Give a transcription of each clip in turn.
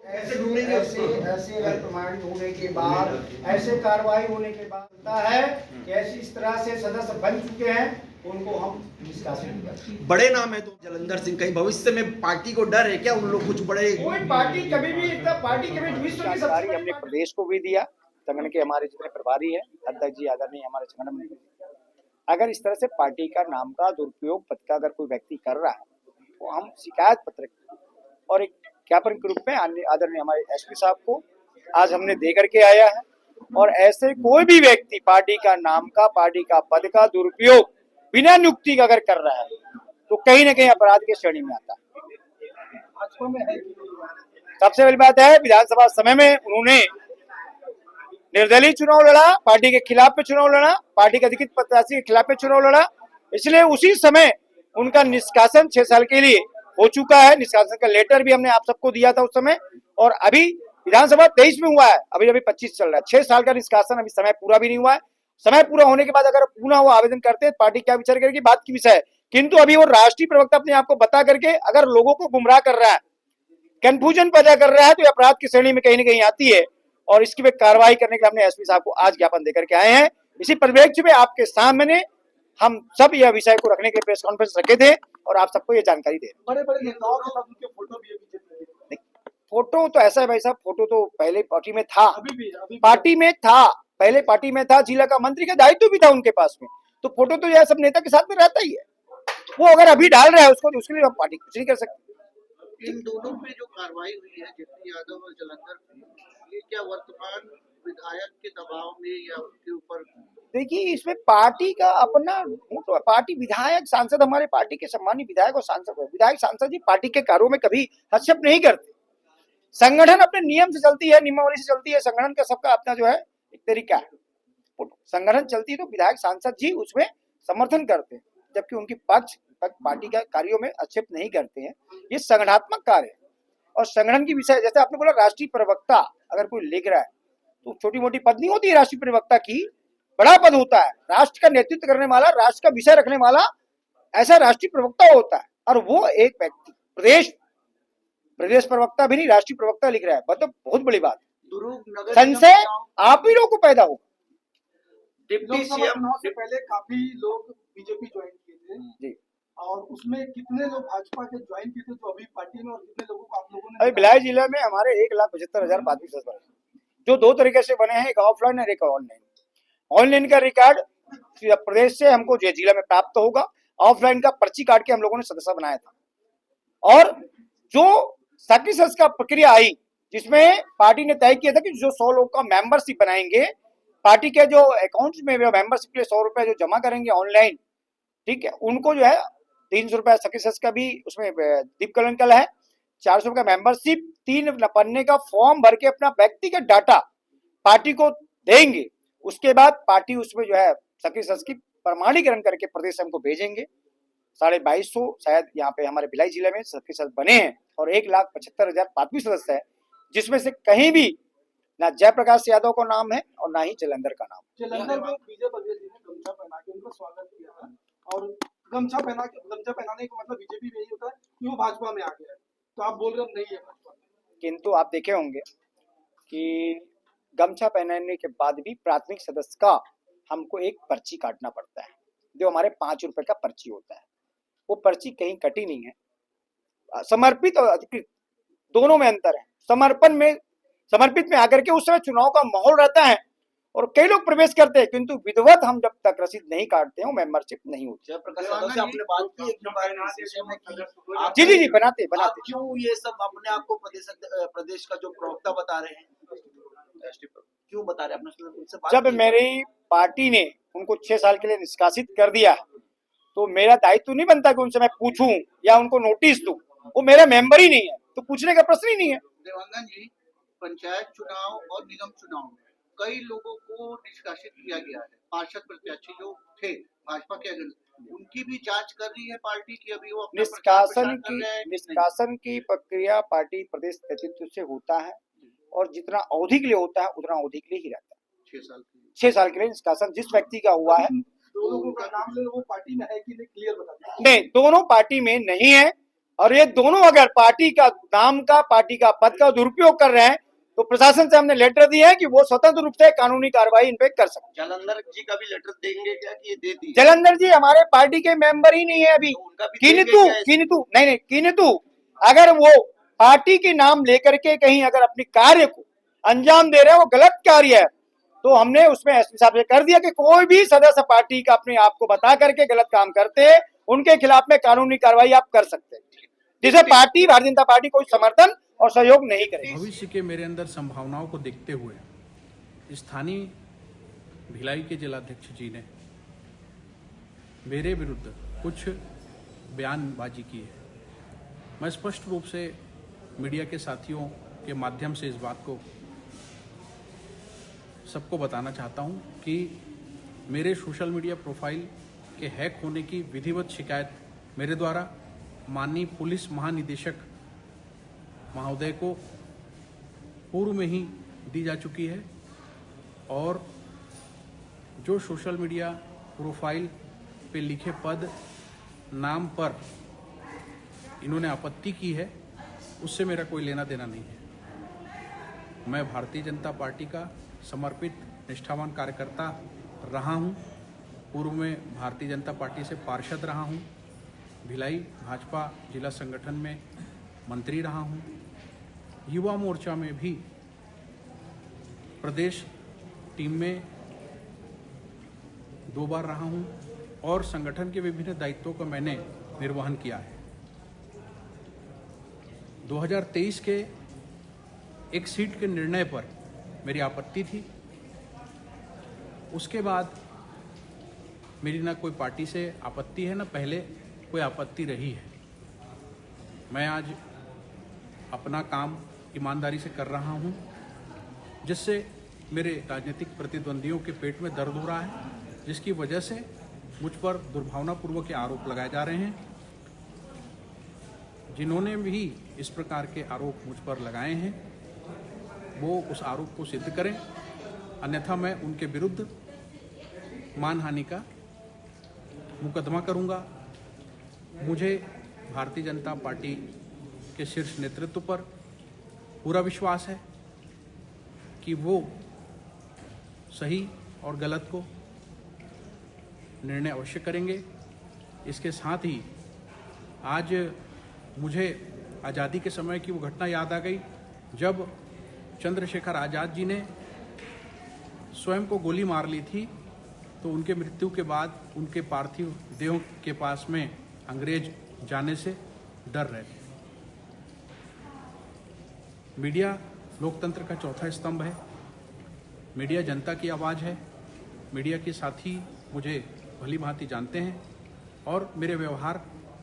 ऐसे ऐसे अगर प्रमाणित होने के बाद, ऐसे कार्रवाई होने के बाद होता है कि ऐसी इस तरह से सदस्य बन चुके हैं, उनको हम निष्कासित करते हैं। बड़े नाम है तो जलंधर सिंह, कहीं भविष्य में पार्टी को डर है क्या? उन लोग कुछ बड़े कोई पार्टी कभी भी इतना पार्टी कभी विश्व की सबसे जानकारी बड़ी हमने पार्टी- प्रदेश को भी दिया। संगठन के हमारे जितने प्रभारी हैं, अध्यक्ष जी आदरणीय हमारे संगठन मंत्री, अगर इस तरह से पार्टी का नाम का दुरुपयोग पद का अगर कोई व्यक्ति कर रहा है तो हम शिकायत पत्र और एक ज्ञापन के रूप में आदरणीय हमारे एसपी साहब को आज हमने दे करके आया है। और ऐसे कोई भी व्यक्ति पार्टी का नाम का, पार्टी का पद का दुरुपयोग बिना नियुक्ति का अगर कर रहा है तो कहीं ना कहीं अपराध की श्रेणी में आता है। सबसे बड़ी बात है, विधानसभा समय में उन्होंने निर्दलीय चुनाव लड़ा, पार्टी के खिलाफ पे चुनाव लड़ा, पार्टी के अधिकृत प्रत्याशी के खिलाफ पे चुनाव लड़ा, इसलिए उसी समय उनका निष्कासन 6 साल के लिए हो चुका है। निष्कासन का लेटर भी हमने आप सबको दिया था उस समय, और अभी विधानसभा 23 में हुआ है, अभी 25 चल रहा है। 6 साल का निष्कासन, अभी समय पूरा भी नहीं हुआ है। समय पूरा होने के बाद अगर पुनः वो आवेदन करते हैं, पार्टी क्या विचार करेगी, बात की विषय है। किंतु अभी वो राष्ट्रीय प्रवक्ता अपने आप को बता करके अगर लोगों को गुमराह कर रहा है, कंफ्यूजन पैदा कर रहा है, तो अपराध की श्रेणी में कहीं ना कहीं आती है। और इसकी पे कार्रवाई करने के लिए हमने एसपी साहब को आज ज्ञापन देकर के आए हैं। इसी परिप्रेक्ष्य में आपके सामने हम सब यह विषय को रखने के लिए प्रेस कॉन्फ्रेंस रखे थे और आप सबको ये जानकारी दे। बड़े बड़े नेताओं के साथ उनके फोटो भी है। फोटो तो ऐसा है भाई साहब, फोटो तो पहले पार्टी में था, अभी पार्टी में था, पहले पार्टी में था, जिला का मंत्री का दायित्व भी था उनके पास में, तो फोटो तो यह सब नेता के साथ में रहता ही है। वो अगर अभी डाल रहा है उसको, तो उसके लिए हम पार्टी कुछ नहीं कर सकते। इन दोनों पे जो कार्रवाई हुई है, जेपी यादव और जलंधर, ये क्या वर्तमान विधायक के दबाव में या उनके ऊपर? देखिए, इसमें पार्टी का अपना तो पार्टी, विधायक सांसद हमारे पार्टी के सम्मानित विधायक और सांसद है। विधायक सांसद जी पार्टी के कार्यों में कभी हस्तक्षेप नहीं करते। संगठन अपने नियम से चलती है, नियमावली से चलती है। संगठन का सबका अपना जो है एक तरीका है। संगठन चलती है तो विधायक सांसद जी उसमें समर्थन करते हैं, जबकि उनकी पक्ष पार्टी के कार्यों में हस्तक्षेप नहीं करते हैं। ये संगठनात्मक कार्य है और संगठन की विषय, जैसे आपने बोला राष्ट्रीय प्रवक्ता अगर कोई लिख रहा है तो छोटी मोटी पद नहीं होती है राष्ट्रीय प्रवक्ता की, बड़ा पद होता है। राष्ट्र का नेतृत्व करने वाला, राष्ट्र का विषय रखने वाला, ऐसा राष्ट्रीय प्रवक्ता होता है। और वो एक व्यक्ति प्रदेश प्रवक्ता भी नहीं, राष्ट्रीय प्रवक्ता लिख रहा है, मतलब बहुत बड़ी बात है। संशय आप ही लोगों को पैदा होगा। डिप्टी सीएम से पहले काफी लोग बीजेपी ज्वाइन किए थे जी, और उसमें कितने लोग भाजपा के ज्वाइन किए थे जो अभी पार्टी में, और कितने लोगों को आप लोगों ने? अभी भिलाई जिले में हमारे 1,75,000 प्राथमिक सदस्य बने, जो 2 तरीके से बने हैं, एक ऑफलाइन और एक ऑनलाइन। ऑनलाइन का रिकॉर्ड प्रदेश से हमको जिला में प्राप्त होगा, ऑफलाइन का पर्ची काट के हम लोगों ने सदस्य बनाया था। और जो सक्सेस का प्रक्रिया आई, जिसमें पार्टी ने तय किया था कि जो 100 लोग का मेंबरशिप बनाएंगे, पार्टी के जो अकाउंट्स में मेंबरशिप के लिए 100 रुपए जो जमा करेंगे ऑनलाइन, ठीक है, उनको जो है 300 रुपए सक्सेस का भी उसमें दीप कलंकल है, 400 का मेंबरशिप, 3 पन्ने का फॉर्म भर के अपना व्यक्तिगत डाटा पार्टी को देंगे। उसके बाद पार्टी उसमें जो है सक्सेस की प्रमाणीकरण करके प्रदेश हमको भेजेंगे। 2250 शायद यहाँ पे हमारे भिलाई जिले में सक्सेस बने हैं और 1,75,000 प्राथमिक सदस्य है, जिसमें से कहीं भी ना जयप्रकाश यादव का नाम है और ना ही जलंधर का नाम। जलंधर में विजय बघेल जी ने गमछा पहना के उनका स्वागत किया था, और गमछा पहनाने का मतलब बीजेपी में यही होता है कि वो भाजपा में आ गया है, तो आप बोल रहे हो नहीं है भाजपा। किंतु आप देखे होंगे कि गमछा पहनाने के बाद भी प्राथमिक सदस्य का हमको एक पर्ची काटना पड़ता है, जो हमारे 5 रुपए का पर्ची होता है। वो पर्ची कहीं कटी नहीं है। समर्पित और अधिकृत दोनों में अंतर है। समर्पित में आकर के उस समय चुनाव का माहौल रहता है और कई लोग प्रवेश करते हैं, किंतु विधिवत हम जब तक रसीद नहीं काटते हैं मेंबरशिप नहीं होती। आपने बात की एक बारे में इस विषय में कि जी जी जी, बनाते आप क्यों ये सब अपने आप को प्रदेश का जो प्रवक्ता बता रहे हैं, क्यों बता रहे हैं? आपने उनसे बात जब की? मेरी पार्टी ने उनको 6 साल के लिए निष्कासित कर दिया, तो मेरा दायित्व नहीं बनता कि उनसे मैं पूछूं या उनको नोटिस दूं। वो मेरा मेंबर ही नहीं है, तो पूछने का प्रश्न ही नहीं है। देवांगन जी, पंचायत चुनाव और निगम चुनाव में कई लोगों को निष्कासित किया गया है। पार्षद प्रत्याशी जो थे भाजपा के अगेंस्ट, उनकी भी जांच कर रही है पार्टी की। अभी वो अपना निष्कासन की प्रक्रिया पार्टी प्रदेश नेतृत्व से होता है और जितना अवधि के लिए होता है उतना अवधि के लिए ही रहता है। 6 साल के लिए निष्कासन जिस व्यक्ति का हुआ है, दो लोगों का नाम ले, वो पार्टी में है कि नहीं क्लियर बता दीजिए। नहीं, दोनों पार्टी में नहीं है। और ये दोनों अगर पार्टी का नाम का, पार्टी का पद का दुरुपयोग कर रहे हैं तो प्रशासन से हमने लेटर दिया है कि वो स्वतंत्र रूप से कानूनी कार्रवाई इन पे कर सकते हैं। जालंधर जी का भी लेटर देंगे क्या कि ये दे दी? जालंधर जी हमारे पार्टी के मेंबर ही नहीं है अभी। तो उनका भी देंगे क्या? किंतु अगर वो पार्टी के नाम लेकर के कहीं अगर अपने कार्य को अंजाम दे रहे हैं, वो गलत कार्य है, तो हमने उसमें एसपी साहब से कर दिया कि कोई भी सदस्य पार्टी का अपने आप को बता करके गलत काम करते हैं, उनके खिलाफ में कानूनी कार्रवाई आप कर सकते हैं, जिसे पार्टी भारतीय जनता पार्टी कोई समर्थन और सहयोग नहीं करेगी। भविष्य के मेरे अंदर संभावनाओं को देखते हुए स्थानीय भिलाई के जिलाध्यक्ष जी ने मेरे विरुद्ध कुछ बयानबाजी की है। मैं स्पष्ट रूप से मीडिया के साथियों के माध्यम से इस बात को सबको बताना चाहता हूं कि मेरे सोशल मीडिया प्रोफाइल के हैक होने की विधिवत शिकायत मेरे द्वारा माननीय पुलिस महानिदेशक महोदय को पूर्व में ही दी जा चुकी है, और जो सोशल मीडिया प्रोफाइल पे लिखे पद नाम पर इन्होंने आपत्ति की है, उससे मेरा कोई लेना देना नहीं है। मैं भारतीय जनता पार्टी का समर्पित निष्ठावान कार्यकर्ता रहा हूं। पूर्व में भारतीय जनता पार्टी से पार्षद रहा हूं, भिलाई भाजपा जिला संगठन में मंत्री रहा हूं, युवा मोर्चा में भी प्रदेश टीम में 2 बार रहा हूं, और संगठन के विभिन्न दायित्वों का मैंने निर्वहन किया है। 2023 के एक सीट के निर्णय पर मेरी आपत्ति थी, उसके बाद मेरी ना कोई पार्टी से आपत्ति है, ना पहले कोई आपत्ति रही है। मैं आज अपना काम ईमानदारी से कर रहा हूं, जिससे मेरे राजनीतिक प्रतिद्वंदियों के पेट में दर्द हो रहा है, जिसकी वजह से मुझ पर दुर्भावनापूर्वक के आरोप लगाए जा रहे हैं। जिन्होंने भी इस प्रकार के आरोप मुझ पर लगाए हैं वो उस आरोप को सिद्ध करें, अन्यथा मैं उनके विरुद्ध मानहानि का मुकदमा करूंगा। मुझे भारतीय जनता पार्टी के शीर्ष नेतृत्व पर पूरा विश्वास है कि वो सही और गलत को निर्णय अवश्य करेंगे। इसके साथ ही आज मुझे आज़ादी के समय की वो घटना याद आ गई जब चंद्रशेखर आज़ाद जी ने स्वयं को गोली मार ली थी, तो उनके मृत्यु के बाद उनके पार्थिव देहों के पास में अंग्रेज जाने से डर रहे थे। मीडिया लोकतंत्र का चौथा स्तंभ है। मीडिया जनता की आवाज़ है। मीडिया के साथी मुझे भली भांति जानते हैं और मेरे व्यवहार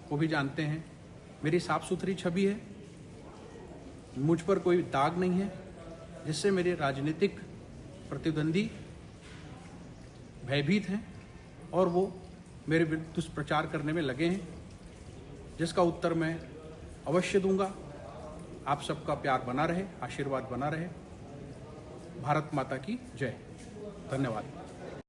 को भी जानते हैं। मेरी साफ सुथरी छवि है, मुझ पर कोई दाग नहीं है, जिससे मेरे राजनीतिक प्रतिद्वंदी भयभीत हैं और वो मेरे विरुद्ध दुष्प्रचार करने में लगे हैं, जिसका उत्तर मैं अवश्य दूंगा। आप सबका प्यार बना रहे, आशीर्वाद बना रहे। भारत माता की जय। धन्यवाद।